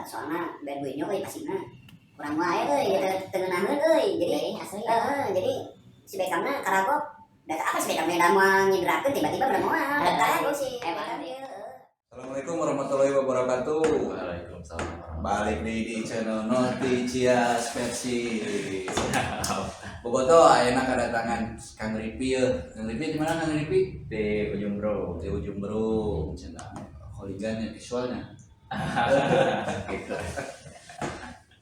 soalnya biar duitnya euy pasina kurang wae euy teu ngeunaheun euy jadi si Beckhamna karagok da apa si Beckhamna da moal nyidrakeun tiba-tiba bener moal karagok si Beckham ieu. Assalamualaikum warahmatullahi wabarakatuh. Waalaikumsalam. Balik di channel Noticias versi Boboto. Ayeuna kedatangan Kang Ripi ya. Kang Ripi di mana Kang Ripi? Di ujung bro. Di ujung bro. Cenah holigannya visualnya. Gitu.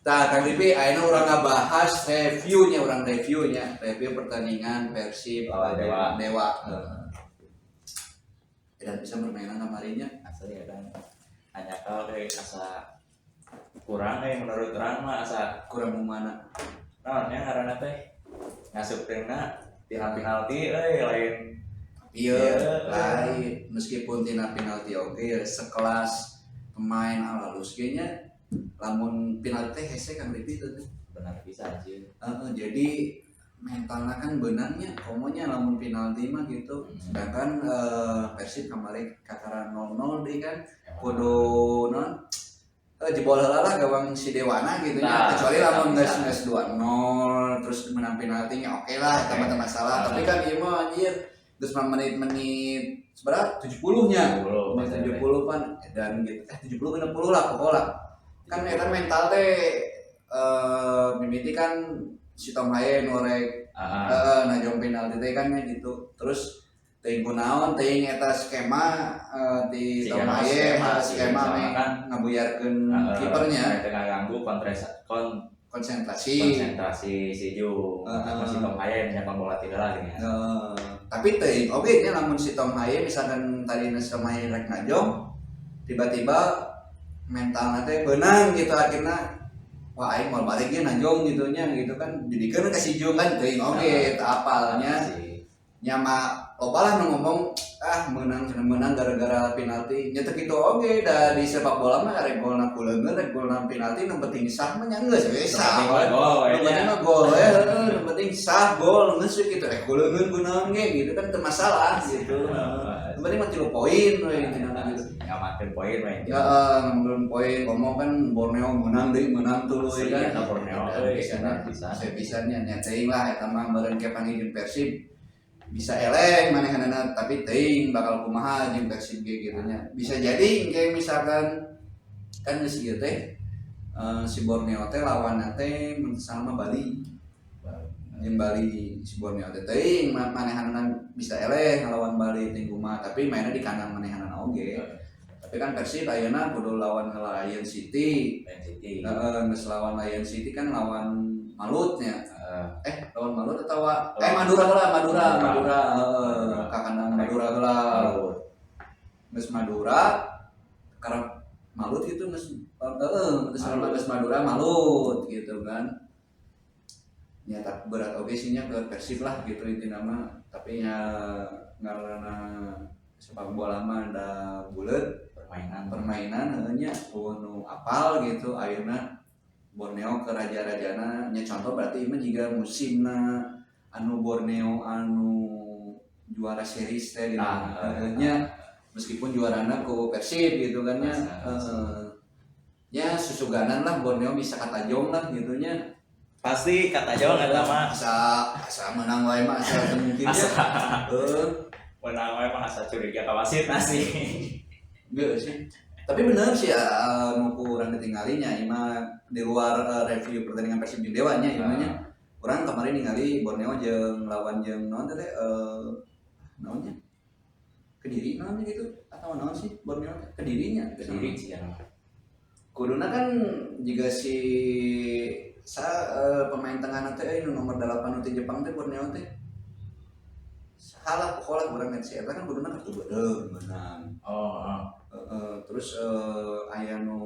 Tah Kang Ripi ayeuna urang ngabahas review pertandingan Persib lawan Dewa. Dan bisa permainan kamarinya Asli ya kan. Hanya kalau dari asa kurang menurut orang mah asa kurang mana? naonnya ngaranna teh ngasupkeunna tina penalti lain. Iya, lain meskipun tina penalti oke sekelas pemain halus kayaknya lamun penalti hese kan lebih itu Benar bisa aja. jadi mentalnya kan benangnya komonya lamun penalti mah gitu. Sedangkan Persib kemarin kataran 0-0 deh kan kudu non jebol heula gawang si Dewana gitu ya. Kecuali lamun geus 2-0 terus menang penaltinya oke lah eta mah masalah. Tapi kan ieu mah anjir geus menit seberapa 70-nya. Menit 70 kan dan gitu 70 60 lah pokoknya. Kan eta mental teh mimiti kan si Tom Haye norek najong penalti teh kan gitu. Terus teuing kunaon teuing eta skema di Tom Haye skema ngabuyarkeun kipernya teu ngaganggu konsentrasi si Ju. Si Tom Haye nya bola tidak lagi ya. Tapi teuing oge nya lamun si Tom Haye misalkan tadi si Tom Haye rek najong tiba-tiba mentalna teh beunang gitu akhirna wah aing mau balik ge najong gitunya gitu kan jadikeun ka si Jung kan teuing oge teu apalnya nya mah loba lah nu ngomong menang gara-gara penalti nya teu kitu oge da di sepak bola mah rek golna kuleungeun rek golna penalti nu penting sah mah nya geus we sah nu penting mah gol we nu penting sah gol geus we kitu rek kuleungeun kunaon ge gitu kan teu masalah gitu nu penting mah 3 poin we cenah gitu ngamakeun poin we. Ngamakeun poin ngomong kan Borneo menang tuluy kan Borneo bisa nya teuing lah eta mah meureun ke panggilin Persib bisa eleng manehanana tapi teuing bakal kumaha jeung Persib ge kitu nya. Bisa jadi kayak misalkan kan geus ieu teh si Borneo teh lawanna teh sama Bali. Jeung Bali si Borneo teh teuing manehanana bisa eleng ngalawan Bali teh kumaha tapi mainnya di kandang manehanana oge. Tapi kan Persib ayeuna kudu lawan Lion City. Geus lawan Lion City kan lawan Malutnya. Lawan Malut atau Madura ka kandang Madura heula. Geus Madura karena Malut itu geus Madura Malut gitu kan. Ya tak berat oge sih nya ke Persib lah gitu intina mah. Tapi nya ngaranna sepak bola mah da bulet permainan nya nu apal gitu ayeuna Borneo ke raja-rajana nya contoh berarti mah jiga musimna anu Borneo anu juara series teh gitu nya meskipun juarana ku Persib gitu kan nya nya susuganan lah Borneo bisa katajong lah gitu nya pasti katajong eta mah asa menang wae mah asa mungkin nya menang wae mah asa curiga ka wasit nasi. Enggak sih. Tapi bener sih nu kurang ditinggalinya ima di luar review pertandingan Persib jeung Dewa nya imanya. Urang kemarin ningali Borneo jeung lawan jeung naon teh naonnya? Kediri naon gitu atau naon sih Borneo Kediri sih ya. Kuduna kan juga si pemain tengah teh nu nomor 8 nu ti Jepang teh Borneo teh. Salah pokoknya urang ngan si eta kan kuduna kartu beudeuh menang. Terus aya nu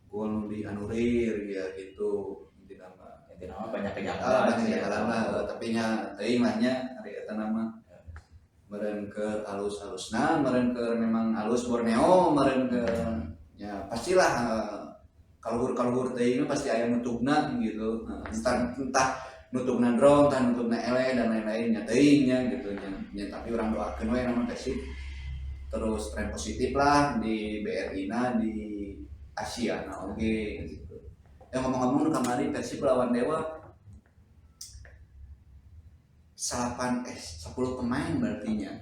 gol di anulir ya gitu intina mah banyak kejanggalan lah tapi nya teuing lah nya ari eta nama meureun ke alus-alusna meureun ke memang alus Borneo meureun ke ya pastilah kaluhur teuing pasti aya nutugna gitu entah nutugna drone entah nutugna ele dan lain-lainnya teuing nya gitu nya tapi urang doakeun we nama Persib terus tren positif lah di BRI-na di Asia nah oke gitu. Ngomong-ngomong kemarin Persib lawan Dewa 10 pemain berarti nya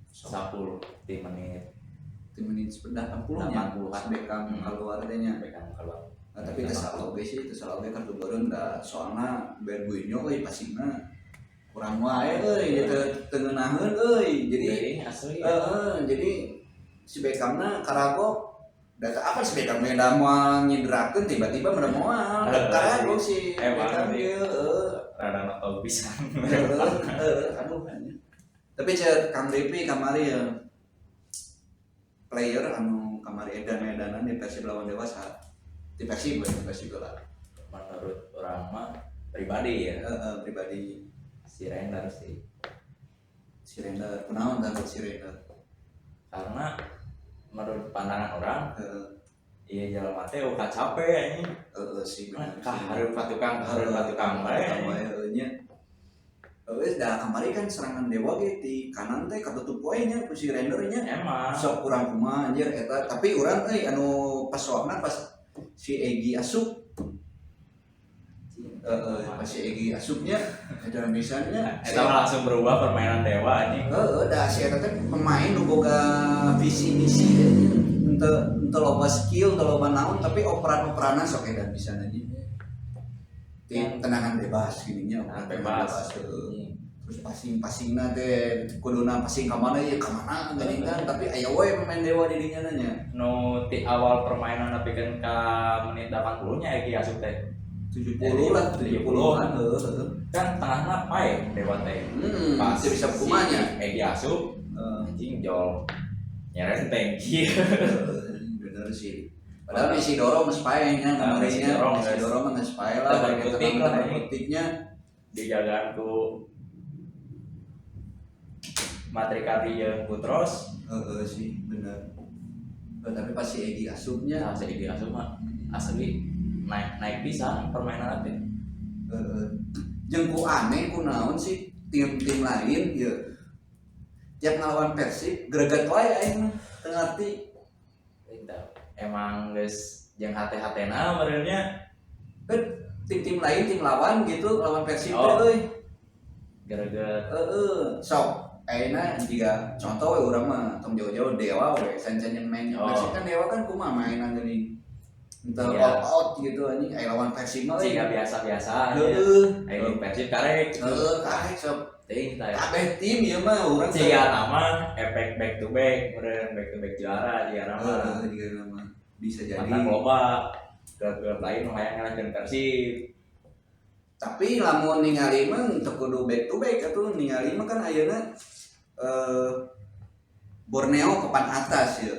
10 di menit di menit 80 nya 80-an. Beckham keluar nya. Beckham keluar. Nah, tapi itu salah oke sih, itu salah oke kartu baru dah soalnya Berguinho pasifna kurang wae gitu tengenaheun jadi asli jadi si Beckhamna karago data apa si Beckham da moal nyidrakeun tiba-tiba meureun moal karago si Beckham ieu rada nonton pisan. aduh tapi cek Kang Depi kamari ya player anu kamari edan-edanan di Persib lawan Dewa saat di Persib lah Menurut orang mah pribadi ya pribadi si Render sih, si Render kunaon tah si Render karena menurut pandangan orang iya jalan mati udah capek ini si harus patukang nya wes dah kamari kan serangan Dewa ge di kanan teh katutup wae nya ku si Render nya emang sok kurang kumaha anjir eta tapi urang anu pas soalna pas si Egi asup pas si Egi asupnya ada misalnya eta langsung berubah permainan Dewa ini dah si eta teh pemain nu boga visi misi ente loba skill teu loba naon tapi operan-operanan sok edan bisa aja tenangan bebas gininya bebas terus passing-passingna teh kuduna passing ka mana ya ka mana geuning kan tapi aya we pemain Dewa di dinya nya no ti awal permainan napikeun ka menit 80 nya Egi asup teh 70 lah 70-an kan tengahna pae Dewa teh masih bisa kumanya Egi asup anjing jol nyerenteng bener sih padahal Isidoro geus pae nya kamarinya Isidoro mah geus pae lah pentingnya dijagaan ku Matrikari jeung Putros sih bener tapi pas si Egi asupnya si Egi asup mah asli naik bisa permainan teh jeung ku aneh ku naon sih tim-tim lain ya tiap ngelawan Persib greget wae aing teu ngarti emang geus jeung hate-hatena benernya kan tim-tim lain tim lawan gitu lawan Persib teh euy greget sok ayeuna jiga contoh we urang mah tong jauh-jauh Dewa we sancan yang main Persib kan Dewa kan kumaha mainan geuning entar all out gitu anjing aya lawan Persib mah sehingga biasa-biasa aja aya Persib karek karek sok teuing tah kabeh tim ieu mah urang siga nama efek back to back meureun back to back juara jiga nama bisa jadi mantap loba klub-klub lain nu hayang ngalahkeun Persib tapi lamun ningali mah teu kudu back to back atuh ningali mah kan ayeuna Borneo papan atas ya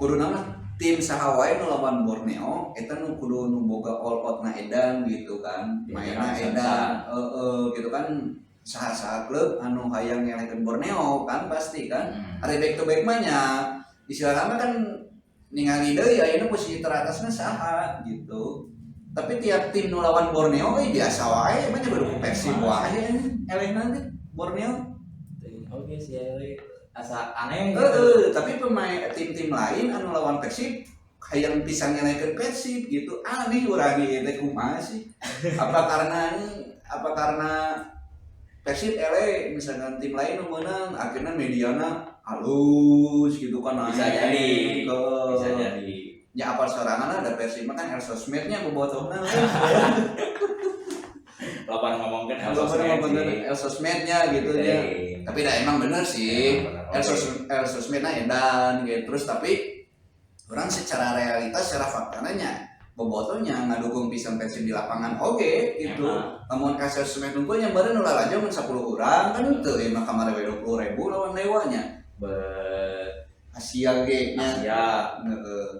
kudu nama tim saha wae nu lawan Borneo eta nu kudu nu boga all out na edan gitu kan mainna edan gitu kan saha-saha klub anu hayang ngelehkeun Borneo kan pasti kan ari back to back mah nya istilahna kan ningali deui ayeuna posisi teratasna saha gitu tapi tiap tim nu lawan Borneo biasa wae mah nya baru Persib wae elehna teh Borneo oke sih asa aneh tapi pemain tim-tim lain anu lawan Persib hayang pisan ngelehkeun Persib gitu aneh urang ieu teh kumaha sih apa karena Persib eleh misalkan tim lain nu meunang akhirna mediana halus gitu kan bisa jadi ya apa sorangan ada Persib mah kan sosmednya bobotohna lapan ngomongkeun sosmednya gitu ya tapi dah emang bener sih sosmedna edan gitu terus tapi orang secara realitas secara faktanya bobotohnya ngadukung pisan Persib di lapangan oge gitu lamun ka sosmed unggul nya meureun ulah aja mun 10 urang kan teu emang kamari 20.000 lawan Dewa nya Asia ge nya heeh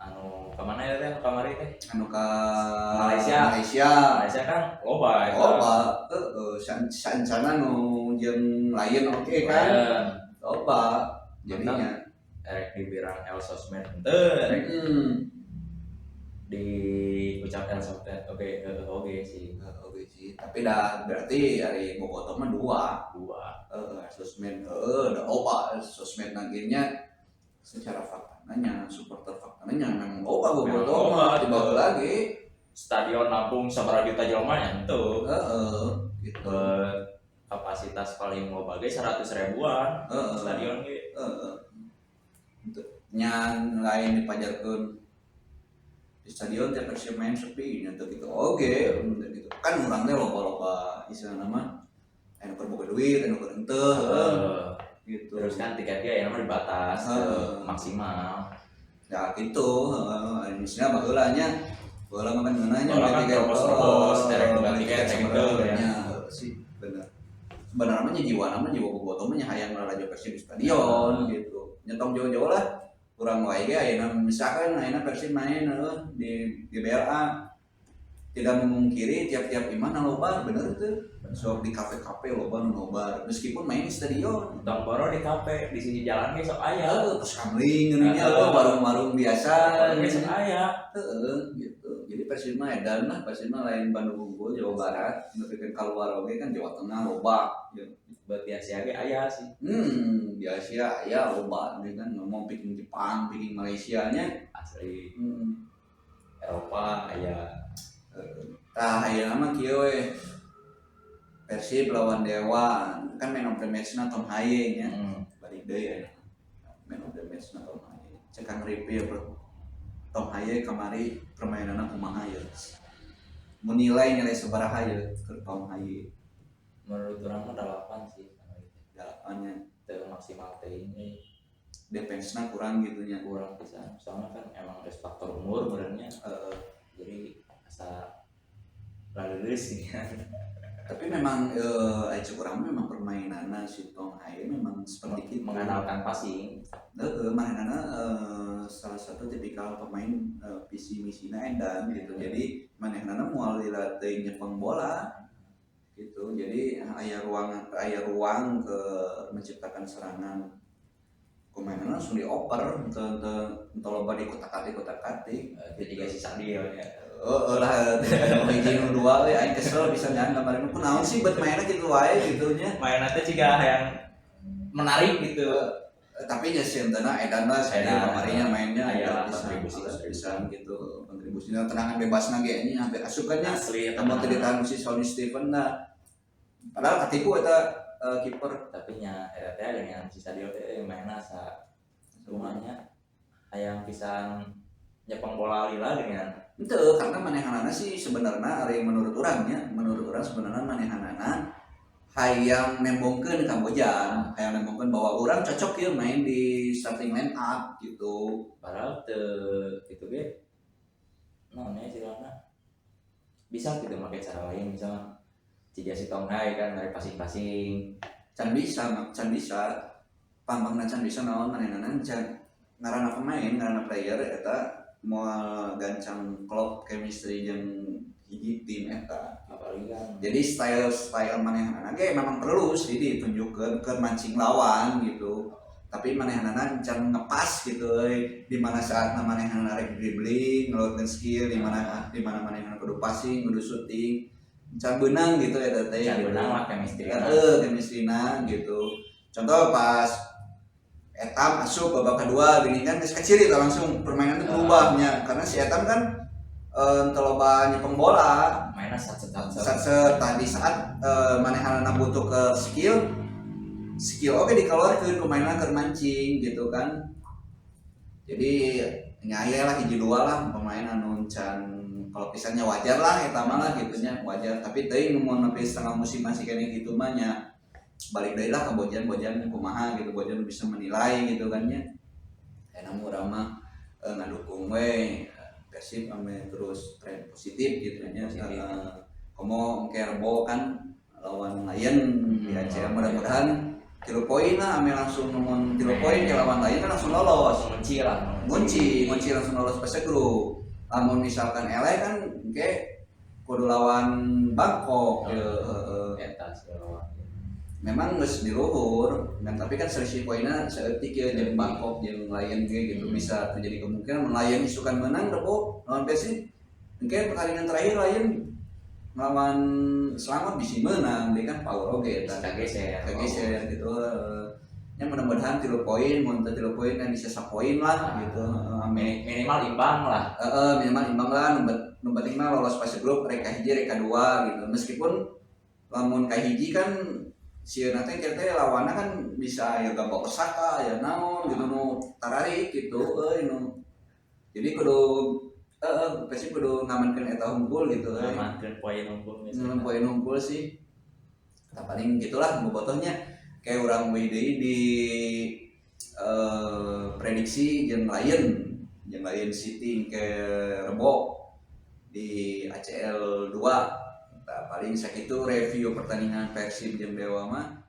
anu kemana ya teh kamari teh anu ka Malaysia kan loba sancana nu jeung lain oke kan loba jadinya erek dibirang el sosmed henteu erek diucap el sosmed oke sih tapi dah berarti dari Bobotoh mah dua sosmed da oba sosmed nantinya secara faktanya supporter faktanya memang loba Memang bobotoh loba, mah dibawa lagi stadion Lampung 100 juta jelema nya henteu. gitu Kapasitas paling loba ge 100 ribuan stadion ge. nyan lain dipajarkeun di stadion teh Persib main sepi nya teh gitu oge gitu kan urang teh loba-loba istilahna mah anu keur boga duit anu keur henteu gitu Terus kan tiketnya yang dibatas maksimal. ya gitu misalnya baheula nya baheula mah kan ngeunahnya Baheula kan terobos-terobos, derek boga tiket gitu ya. sih bener sebenarnya mah jiwa bobotoh mah hayang ngarajo Persib di stadion gitu nyetong jauh-jauh lah kurang wae ge ayeuna misalkan ayeuna Persib main di GBLA tidak memungkiri tiap-tiap iman loba bener tuh sok di kafe-kafe loba nu nobar meskipun main di stadion Tong boro di kafe di sisi jalan ge sok aya. terus kamling geuninnya warung-warung biasa Ge sok aya. gitu jadi Persib mah edan lah Persib mah lain Bandung Unggul Jawa Barat nepikeun kaluar oge kan Jawa Tengah loba gitu. Buat di Asia ge aya sih. Di Asia aya loba ini kan ngomong bikin Jepang bikin Malaysia nya Asli Eropa aya. tah ayeuna mah kieu we Persib lawan Dewa kan man of the match-na Tom Haye nya balik deui aya man of the match-na Tom Haye cek Kang review bro Tom Haye kamari permainanna kumaha ye mun nilai sabaraha ye keur Tom Haye Menurut urang mah 8 sih. 8 nya Teu maksimal teh ini defense-na kurang gitu nya kurang pisan. Soalnya kan emang ada faktor umur benernya. Jadi asa lalu sih kan. Tapi memang Aicu kurang memang permainanna si Tom Haye memang seperti itu Mengandalkan passing. Mainanna salah satu tipikal pemain visi misina edan gitu. Jadi manehna moal dilatih nyepeng bola gitu. Jadi aya ruang ke menciptakan serangan. Pemainanna langsung dioper teu loba dikotak-katik. Jadi gak sisa dia ya. Lah hiji nu dua we aing kesel bisa jangan kemarin ku naon sih buat mainnya gitu wae gitu nya. Mainnya teh juga yang menarik gitu. Tapi nya sieun teh edan lah saya kamarinya mainnya aya kontribusi gitu. Kontribusinya tenangan bebasna ge nya hampir asukannya asli temu teh ditanggung si Sonny Stephen nah. Padahal katipu eta kiper tapi nya eta teh dengan si Sadio teh mainna asa rumahnya hayang pisan nyepeng bola lila dengan itu karena manehanana sih sebenarnya ari menurut orang sebenarnya manehanana hayang nembongkeun Kamboja hayang nembongkeun bahwa orang cocok ya main di starting line up gitu padahal teu gitu ge naonnya istilahna bisa gitu make cara lain misalnya ciga si Tom Haye kan dari passing-passing can bisa pampangna can bisa naon manehanana can ngaranna pemain ngaranna player eta moal gancang klub chemistry jeung hiji tim eta apalagi kan jadi style manehanana ge memang perlu sih ditunjukkeun keur mancing lawan gitu tapi manehanana can ngepas gitu di mana saat manehanana rek dribbling ngeluarkeun skill di mana manehanana kudu passing kudu shooting can beunang gitu eta teh can beunang lah chemistry chemistry-na gitu contoh pas Etam masuk babak kedua gini kan geus kecil itu langsung permainan itu berubahnya karena si Etam kan teloba nyepeng bola mainnya sat tadi saat manehanana butuh ke skill oke dikeluarkeun pemainna keur mancing gitu kan jadi nyaya lah hiji dua lah pemain anu can kalau pisannya wajar lah eta mah lah gitunya wajar tapi teuing mun nepi setengah musim masih kene kitu mah nya balik deui lah ke bojan kumaha gitu bojan bisa menilai gitu kan nya namun urang mah ngadukung we Persib ame terus tren positif gitu nya komo engke rebo kan lawan Lion di Aceh mudah-mudahan 3 poin lah ame langsung mun 3 poin ke lawan Lion kan langsung lolos ngunci langsung lolos fase grup lamun misalkan eleh kan engke kudu lawan Bangkok eta sih lawan memang geus di luhur dan tapi kan selisih poinnya saeutik ya jeung Bangkok jeung Lion ge gitu bisa terjadi kemungkinan Lion isukan menang rebo lawan Persib engke pertandingan terakhir Lion melawan Selamat bisa menang dia kan power oge eta kageser gitu Ya mudah-mudahan 3 poin, mun teu 3 poin kan bisa 1 poin lah gitu. Minimal imbang lah. Minimal imbang lah, nu penting mah lolos fase grup rek kahiji rek kadua gitu. Meskipun lamun kahiji kan sieuna teh kita lawanna kan bisa ya Gamba Osaka ya naon gitu nu tararik gitu nu. Jadi kudu Persib kudu ngamankeun eta unggul gitu Ngamankeun poin unggul misalnya. poin unggul sih. Nah, paling gitulah bobotohnya. Kayak orang WDI di prediksi jeung Lion City ke Rebo di ACL 2. Nah, paling sakitu review pertandingan Persib jeung Dewa mah